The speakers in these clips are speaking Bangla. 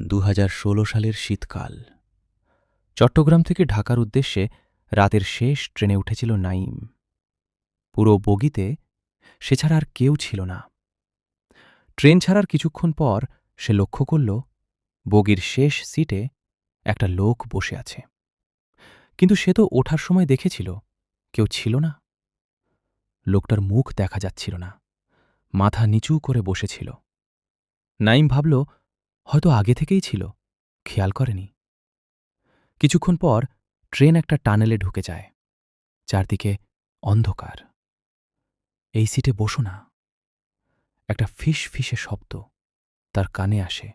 2016 সালের শীতকাল। চট্টগ্রাম থেকে ঢাকার উদ্দেশ্যে রাতের শেষ ট্রেনে উঠেছিল নাঈম। পুরো বগিতে সে ছাড়া আর কেউ ছিল না। ট্রেন ছাড়ার কিছুক্ষণ পর সে লক্ষ্য করল বগির শেষ সিটে একটা লোক বসে আছে, কিন্তু সে তো ওঠার সময় দেখেছিল কেউ ছিল না। লোকটার মুখ দেখা যাচ্ছিল না, মাথা নিচু করে বসেছিল। নাঈম ভাবল হয়তো আগে থেকেই ছিল, খেয়াল করেনি। কিছুক্ষণ পর ট্রেন একটা টানেলে ঢুকে যায়। চারদিকে অন্ধকার। এই সিটে বসো না। একটা ফিস ফিসে শব্দ তার কানে আসে।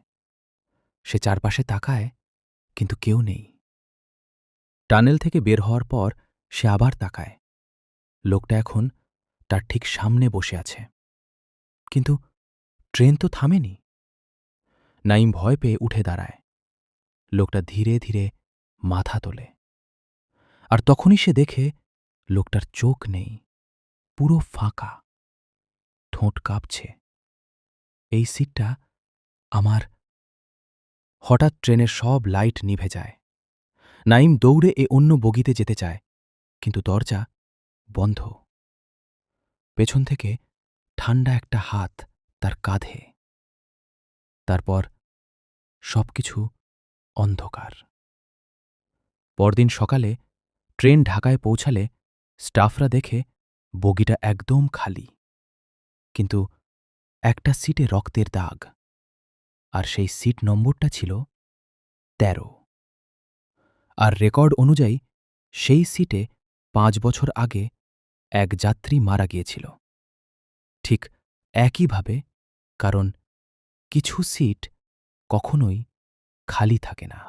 সে চারপাশে তাকায়, কিন্তু কেউ নেই। টানেল থেকে বের হওয়ার পর সে আবার তাকায়। লোকটা এখন তার ঠিক সামনে বসে আছে, কিন্তু ট্রেন তো থামেনি। নাঈম ভয় পেয়ে উঠে দাঁড়ায়। লোকটা ধীরে ধীরে মাথা তোলে, আর তখনই সে দেখে লোকটার চোখ নেই, পুরো ফাঁকা, ঠোঁট কাঁপছে। এই সিটটা আমার। হঠাৎ ট্রেনের সব লাইট নিভে যায়। নাঈম দৌড়ে অন্য বগিতে যেতে চায়, কিন্তু দরজা বন্ধ। পেছন থেকে ঠান্ডা একটা হাত তার কাঁধে। তারপর সবকিছু অন্ধকার। পরদিন সকালে ট্রেন ঢাকায় পৌঁছালে স্টাফরা দেখে বগিটা একদম খালি, কিন্তু একটা সিটে রক্তের দাগ, আর সেই সিট নম্বরটা ছিল 13। আর রেকর্ড অনুযায়ী সেই সিটে 5 বছর আগে এক যাত্রী মারা গিয়েছিল, ঠিক একইভাবে, কারণ কিছু সিট কখনোই খালি থাকে না।